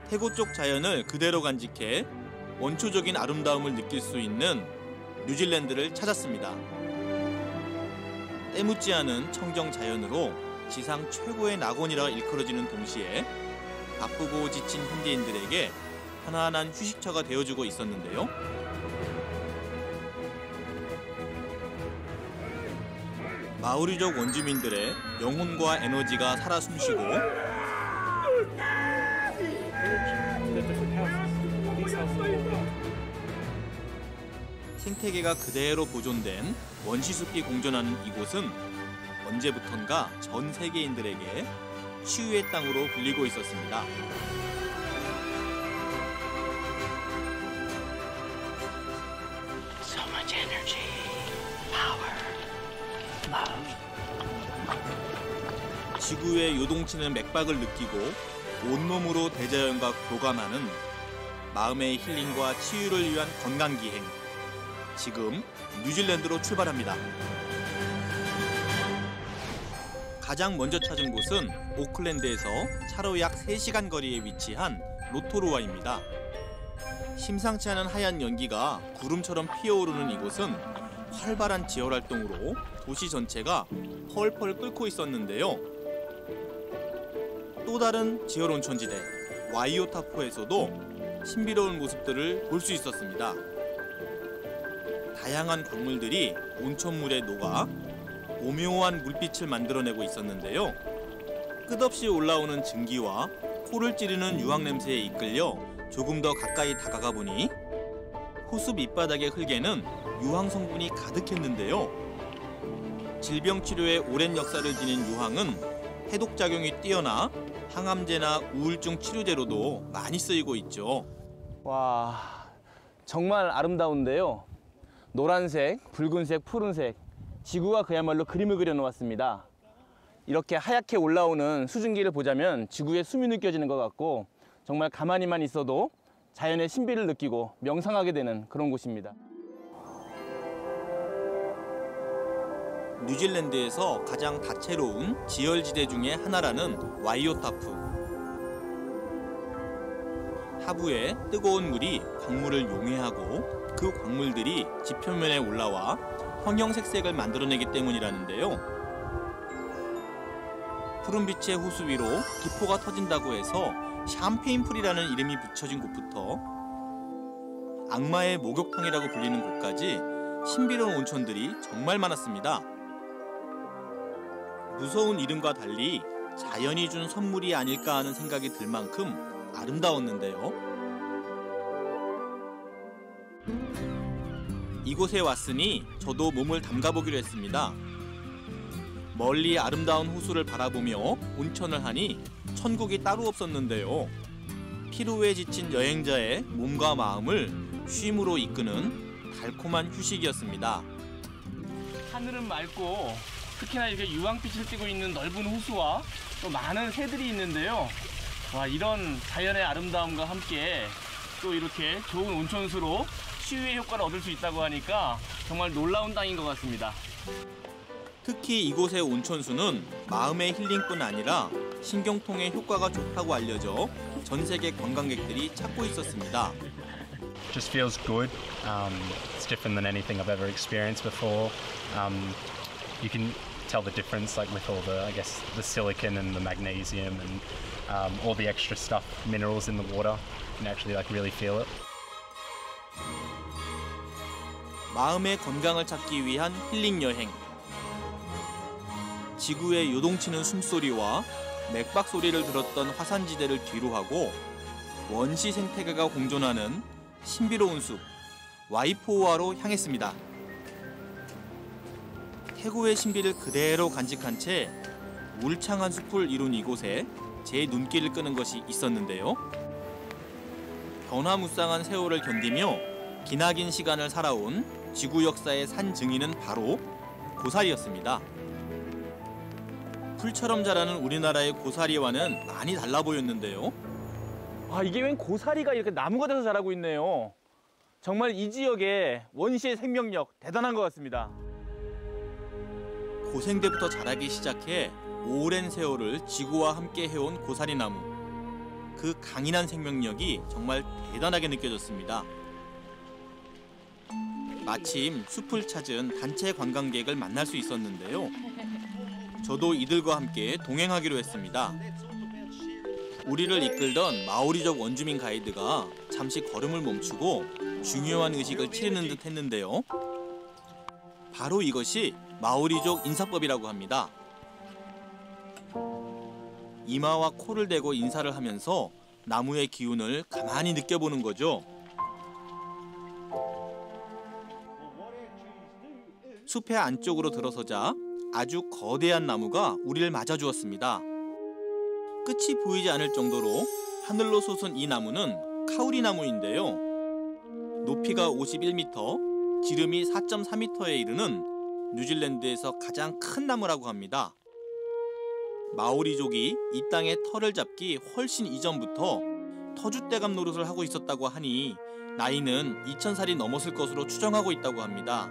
태고 쪽 자연을 그대로 간직해 원초적인 아름다움을 느낄 수 있는 뉴질랜드를 찾았습니다. 때묻지 않은 청정 자연으로 지상 최고의 낙원이라 일컬어지는 동시에 바쁘고 지친 현대인들에게 편안한 휴식처가 되어주고 있었는데요. 마오리족 원주민들의 영혼과 에너지가 살아 숨쉬고 생태계가 그대로 보존된 원시숲이 공존하는 이곳은 언제부턴가 전 세계인들에게 치유의 땅으로 불리고 있었습니다. So much energy, power, love. 지구의 요동치는 맥박을 느끼고 온몸으로 대자연과 교감하는 마음의 힐링과 치유를 위한 건강기행. 지금 뉴질랜드로 출발합니다. 가장 먼저 찾은 곳은 오클랜드에서 차로 약 3시간 거리에 위치한 로토루아입니다. 심상치 않은 하얀 연기가 구름처럼 피어오르는 이곳은 활발한 지열활동으로 도시 전체가 펄펄 끓고 있었는데요. 또 다른 지열온천지대 와이오타포에서도 신비로운 모습들을 볼 수 있었습니다. 다양한 광물들이 온천물에 녹아 오묘한 물빛을 만들어내고 있었는데요. 끝없이 올라오는 증기와 코를 찌르는 유황 냄새에 이끌려 조금 더 가까이 다가가 보니 호수 밑바닥의 흙에는 유황 성분이 가득했는데요. 질병 치료에 오랜 역사를 지닌 유황은 해독작용이 뛰어나 항암제나 우울증 치료제로도 많이 쓰이고 있죠. 와, 정말 아름다운데요. 노란색, 붉은색, 푸른색, 지구가 그야말로 그림을 그려놓았습니다. 이렇게 하얗게 올라오는 수증기를 보자면 지구의 숨이 느껴지는 것 같고 정말 가만히만 있어도 자연의 신비를 느끼고 명상하게 되는 그런 곳입니다. 뉴질랜드에서 가장 다채로운 지열지대 중에 하나라는 와이오타프. 하부에 뜨거운 물이 광물을 용해하고 그 광물들이 지표면에 올라와 형형색색을 만들어내기 때문이라는데요. 푸른빛의 호수 위로 기포가 터진다고 해서 샴페인풀이라는 이름이 붙여진 곳부터 악마의 목욕탕이라고 불리는 곳까지 신비로운 온천들이 정말 많았습니다. 무서운 이름과 달리 자연이 준 선물이 아닐까 하는 생각이 들 만큼 아름다웠는데요. 이곳에 왔으니 저도 몸을 담가보기로 했습니다. 멀리 아름다운 호수를 바라보며 온천을 하니 천국이 따로 없었는데요. 피로에 지친 여행자의 몸과 마음을 쉼으로 이끄는 달콤한 휴식이었습니다. 하늘은 맑고 특히나 이렇게 유황빛을 띠고 있는 넓은 호수와 또 많은 새들이 있는데요. 와, 이런 자연의 아름다움과 함께 또 이렇게 좋은 온천수로 치유의 효과를 얻을 수 있다고 하니까 정말 놀라운 땅인 것 같습니다. 특히 이곳의 온천수는 마음의 힐링뿐 아니라 신경통에 효과가 좋다고 알려져 전 세계 관광객들이 찾고 있었습니다. Just feels good. It's different than anything I've ever experienced before. You can tell the difference, like with all the, I guess, the silicon and the magnesium and all the extra stuff, minerals in the water. You can actually like really feel it. 마음의 건강을 찾기 위한 힐링 여행. 지구의 요동치는 숨소리와 맥박 소리를 들었던 화산지대를 뒤로하고 원시 생태계가 공존하는 신비로운 숲 와이포우아로 향했습니다. 태고의 신비를 그대로 간직한 채 울창한 숲을 이룬 이곳에 제 눈길을 끄는 것이 있었는데요. 변화무쌍한 세월을 견디며 기나긴 시간을 살아온 지구 역사의 산 증인은 바로 고사리였습니다. 풀처럼 자라는 우리나라의 고사리와는 많이 달라 보였는데요. 아, 이게 웬 고사리가 이렇게 나무가 돼서 자라고 있네요. 정말 이 지역의 원시의 생명력 대단한 것 같습니다. 고생대부터 자라기 시작해 오랜 세월을 지구와 함께 해온 고사리나무. 그 강인한 생명력이 정말 대단하게 느껴졌습니다. 마침 숲을 찾은 단체 관광객을 만날 수 있었는데요. 저도 이들과 함께 동행하기로 했습니다. 우리를 이끌던 마오리족 원주민 가이드가 잠시 걸음을 멈추고 중요한 의식을 치르는 듯 했는데요. 바로 이것이 마오리족 인사법이라고 합니다. 이마와 코를 대고 인사를 하면서 나무의 기운을 가만히 느껴보는 거죠. 숲의 안쪽으로 들어서자 아주 거대한 나무가 우리를 맞아주었습니다. 끝이 보이지 않을 정도로 하늘로 솟은 이 나무는 카우리 나무인데요. 높이가 51m, 지름이 4.4m에 이르는 뉴질랜드에서 가장 큰 나무라고 합니다. 마오리족이 이 땅의 터를 잡기 훨씬 이전부터 터줏대감 노릇을 하고 있었다고 하니 나이는 2000살이 넘었을 것으로 추정하고 있다고 합니다.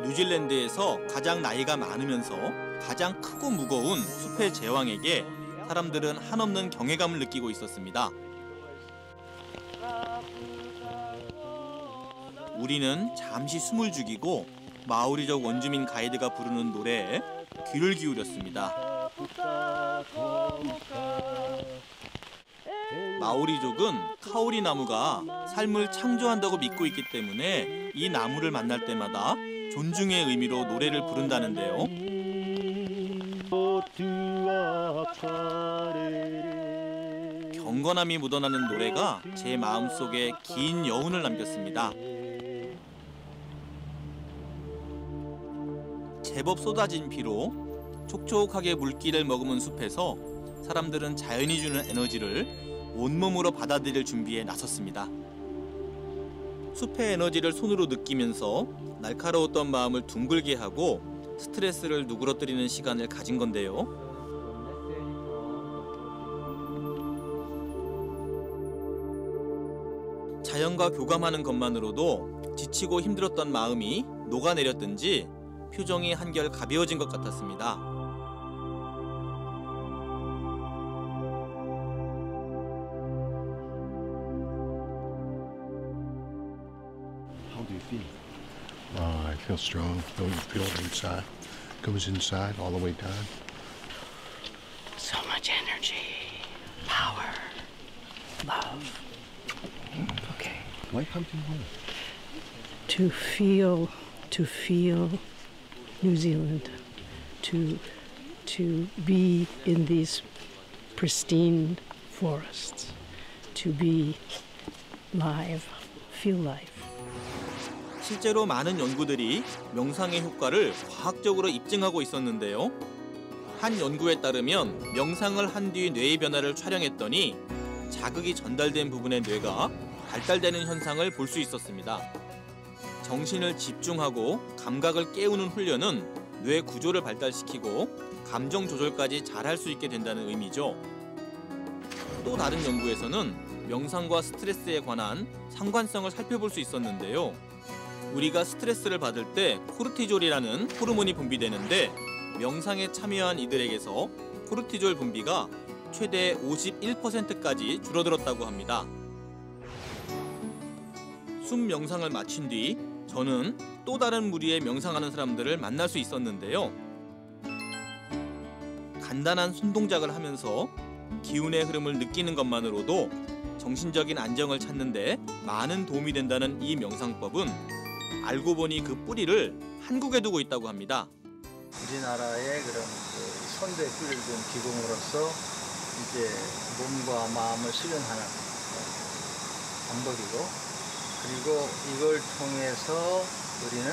뉴질랜드에서 가장 나이가 많으면서 가장 크고 무거운 숲의 제왕에게 사람들은 한없는 경외감을 느끼고 있었습니다. 우리는 잠시 숨을 죽이고 마오리족 원주민 가이드가 부르는 노래에 귀를 기울였습니다. 마오리족은 카오리 나무가 삶을 창조한다고 믿고 있기 때문에 이 나무를 만날 때마다 존중의 의미로 노래를 부른다는데요. 경건함이 묻어나는 노래가 제 마음속에 긴 여운을 남겼습니다. 제법 쏟아진 비로 촉촉하게 물기를 머금은 숲에서 사람들은 자연이 주는 에너지를 온몸으로 받아들일 준비에 나섰습니다. 숲의 에너지를 손으로 느끼면서 날카로웠던 마음을 둥글게 하고 스트레스를 누그러뜨리는 시간을 가진 건데요. 자연과 교감하는 것만으로도 지치고 힘들었던 마음이 녹아내렸든지 표정이 한결 가벼워진 것 같았습니다. How do you feel? I feel strong. Feel it inside. Goes inside all the way down. So much energy, power, love. Okay. Why come to home? To feel New Zealand, to be in these pristine forests, to be live, feel life. 실제로 많은 연구들이 명상의 효과를 과학적으로 입증하고 있었는데요. 한 연구에 따르면 명상을 한 뒤 뇌의 변화를 촬영했더니 자극이 전달된 부분의 뇌가 발달되는 현상을 볼 수 있었습니다. 정신을 집중하고 감각을 깨우는 훈련은 뇌 구조를 발달시키고 감정 조절까지 잘할 수 있게 된다는 의미죠. 또 다른 연구에서는 명상과 스트레스에 관한 상관성을 살펴볼 수 있었는데요. 우리가 스트레스를 받을 때 코르티졸이라는 호르몬이 분비되는데 명상에 참여한 이들에게서 코르티졸 분비가 최대 51%까지 줄어들었다고 합니다. 숨 명상을 마친 뒤 저는 또 다른 무리의 명상하는 사람들을 만날 수 있었는데요. 간단한 손 동작을 하면서 기운의 흐름을 느끼는 것만으로도 정신적인 안정을 찾는 데 많은 도움이 된다는 이 명상법은 알고 보니 그 뿌리를 한국에 두고 있다고 합니다. 우리나라의 그런 선대의 뿌리를 둔 기공으로서 이제 몸과 마음을 수련하는 방법이고, 그리고 이걸 통해서 우리는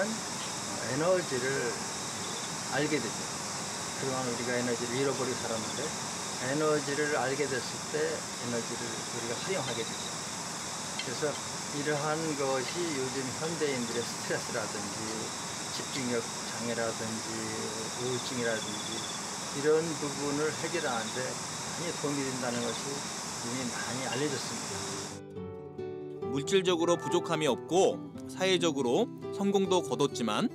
에너지를 알게 되죠. 그동안 우리가 에너지를 잃어버리고 살았는데 에너지를 알게 됐을 때 에너지를 우리가 활용하게 되죠. 그래서 이러한 것이 요즘 현대인들의 스트레스라든지 집중력 장애라든지 우울증이라든지 이런 부분을 해결하는데 많이 도움이 된다는 것이 이미 많이 알려졌습니다. 물질적으로 부족함이 없고 사회적으로 성공도 거뒀지만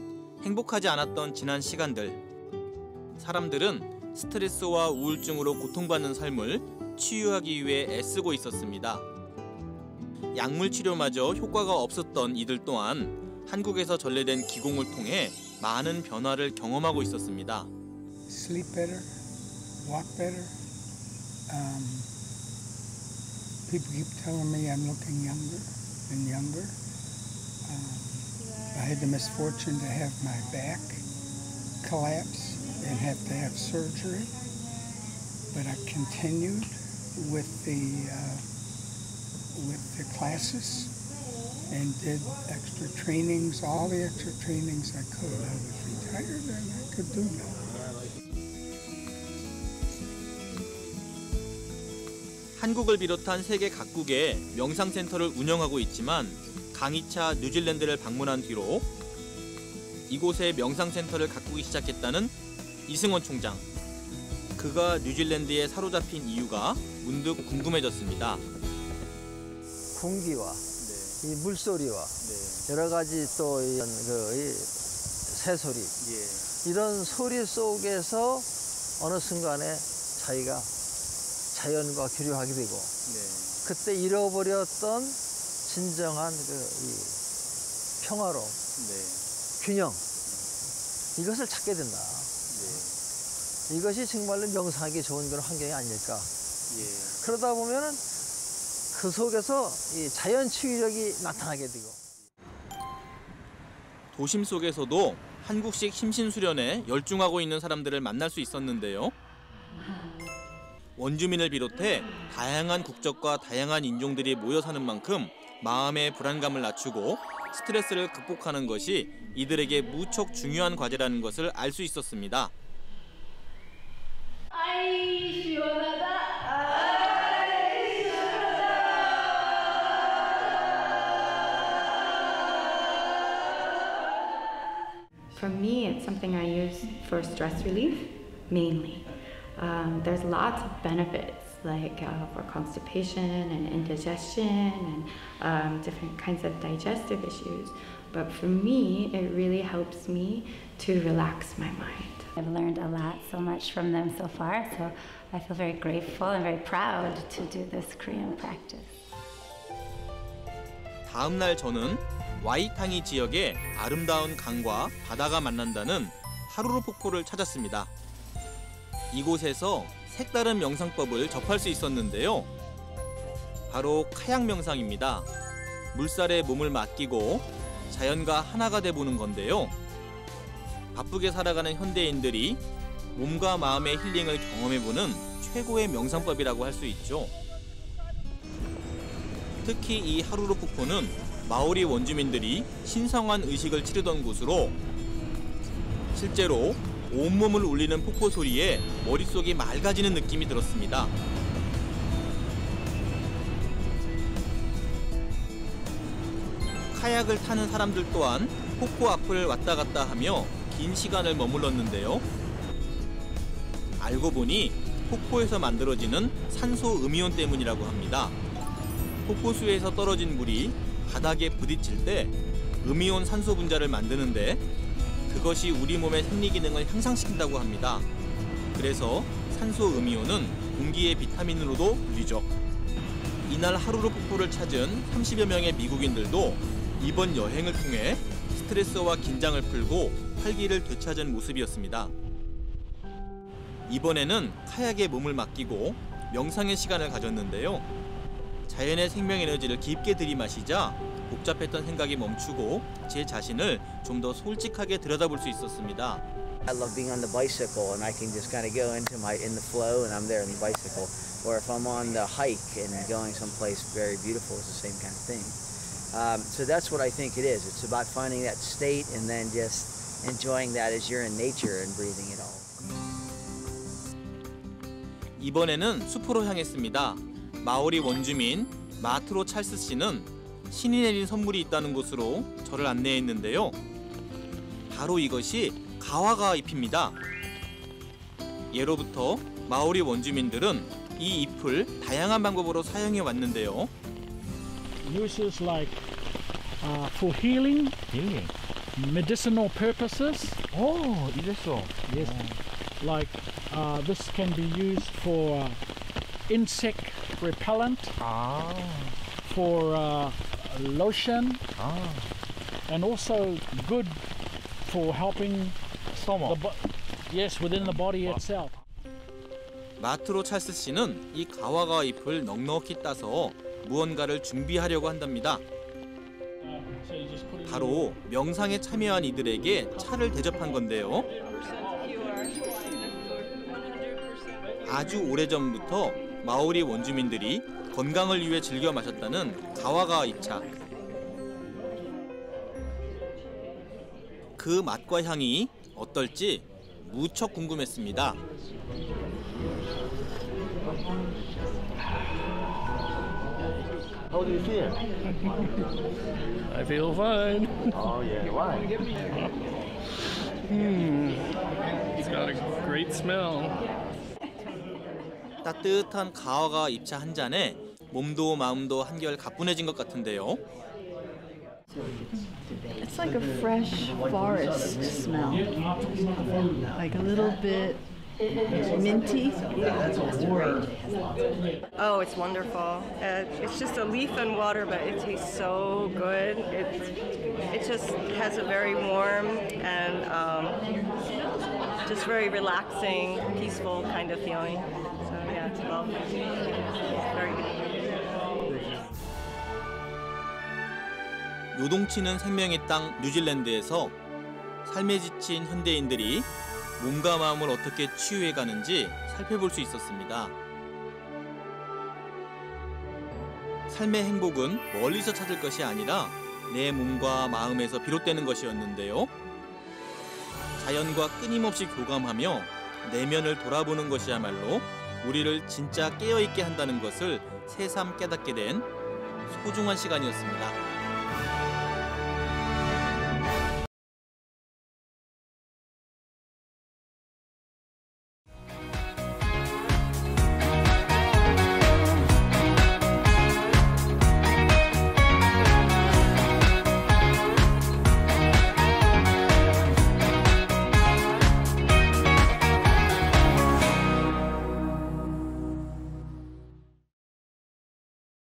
행복하지 않았던 지난 시간들. 사람들은 스트레스와 우울증으로 고통받는 삶을 치유하기 위해 애쓰고 있었습니다. 약물 치료마저 효과가 없었던 이들 또한 한국에서 전래된 기공을 통해 많은 변화를 경험하고 있었습니다. Sleep better, walk better. People keep telling me I'm looking younger and younger. I had the misfortune to have my back collapse and have to have surgery, but I continued with the classes and did extra trainings, all the extra trainings I could. I was retired and I could do that. 한국을 비롯한 세계 각국에 명상센터를 운영하고 있지만 강의차 뉴질랜드를 방문한 뒤로 이곳에 명상센터를 가꾸기 시작했다는 이승원 총장. 그가 뉴질랜드에 사로잡힌 이유가 문득 궁금해졌습니다. 공기와 이 물소리와 여러 가지 또 이 새소리 이런 소리 속에서 어느 순간에 자기가 자연과 교류하게 되고 그때 잃어버렸던 진정한 이 평화로움, 균형 이것을 찾게 된다. 이것이 정말로 명상하기 좋은 그런 환경이 아닐까. 그러다 보면은 그 속에서 이 자연 치유력이 나타나게 되고. 도심 속에서도 한국식 심신수련에 열중하고 있는 사람들을 만날 수 있었는데요. 원주민을 비롯해 다양한 국적과 다양한 인종들이 모여 사는 만큼 마음의 불안감을 낮추고 스트레스를 극복하는 것이 이들에게 무척 중요한 과제라는 것을 알 수 있었습니다. For me, it's something I use for stress relief, mainly. There's lots of benefits, like for constipation and indigestion and different kinds of digestive issues. But for me, it really helps me to relax my mind. I've learned a lot, so much from them so far, so I feel very grateful and very proud to do this Korean practice. 다음 날 저는 와이탕이 지역의 아름다운 강과 바다가 만난다는 하루루 폭포를 찾았습니다. 이곳에서 색다른 명상법을 접할 수 있었는데요. 바로 카약 명상입니다. 물살에 몸을 맡기고 자연과 하나가 돼보는 건데요. 바쁘게 살아가는 현대인들이 몸과 마음의 힐링을 경험해보는 최고의 명상법이라고 할 수 있죠. 특히 이 하루루 폭포는 마오리 원주민들이 신성한 의식을 치르던 곳으로 실제로 온몸을 울리는 폭포 소리에 머릿속이 맑아지는 느낌이 들었습니다. 카약을 타는 사람들 또한 폭포 앞을 왔다 갔다 하며 긴 시간을 머물렀는데요. 알고 보니 폭포에서 만들어지는 산소 음이온 때문이라고 합니다. 폭포수에서 떨어진 물이 바닥에 부딪힐 때 음이온 산소 분자를 만드는데 그것이 우리 몸의 생리 기능을 향상시킨다고 합니다. 그래서 산소 음이온은 공기의 비타민으로도 불리죠. 이날 하루루 폭포를 찾은 30여 명의 미국인들도 이번 여행을 통해 스트레스와 긴장을 풀고 활기를 되찾은 모습이었습니다. 이번에는 카약에 몸을 맡기고 명상의 시간을 가졌는데요. 자연의 생명 에너지를 깊게 들이마시자 복잡했던 생각이 멈추고 제 자신을 좀 더 솔직하게 들여다볼 수 있었습니다. I love being on the bicycle and I can just kind of go in the flow and I'm there on the bicycle. Or if I'm on the hike and going someplace very beautiful, it's the same kind of thing. So that's what I think it is. It's about finding that state and then just enjoying that as you're in nature and breathing it all. 이번에는 숲으로 향했습니다. 마오리 원주민 마트로 찰스 씨는 신이 내린 선물이 있다는 곳으로 저를 안내했는데요. 바로 이것이 가와가 잎입니다. 예로부터 마오리 원주민들은 이 잎을 다양한 방법으로 사용해 왔는데요. Uses like for healing, medicinal purposes. 이랬어. Yes, like This can be used for insect repellent, for lotion, and also good for helping yes, within the body itself. 마트로 찰스 씨는 이 가와가 잎을 넉넉히 따서 무언가를 준비하려고 한답니다. 바로 명상에 참여한 이들에게 차를 대접한 건데요. 아주 오래전부터 마오리 원주민들이 건강을 위해 즐겨 마셨다는 가와가 잎차. 그 맛과 향이 어떨지 무척 궁금했습니다. How do you feel? I feel fine. Oh yeah, why? It's got a great smell. 따뜻한 가와가 잎차 한 잔에 몸도 마음도 한결 가뿐해진 것 같은데요. It's like a fresh forest smell, like a little bit minty. Oh, it's wonderful. It's just a leaf and water, but it tastes so good. It just has a very warm and just very relaxing, peaceful kind of feeling. So yeah, it's lovely. It's very good. 요동치는 생명의 땅 뉴질랜드에서 삶에 지친 현대인들이 몸과 마음을 어떻게 치유해가는지 살펴볼 수 있었습니다. 삶의 행복은 멀리서 찾을 것이 아니라 내 몸과 마음에서 비롯되는 것이었는데요. 자연과 끊임없이 교감하며 내면을 돌아보는 것이야말로 우리를 진짜 깨어있게 한다는 것을 새삼 깨닫게 된 소중한 시간이었습니다.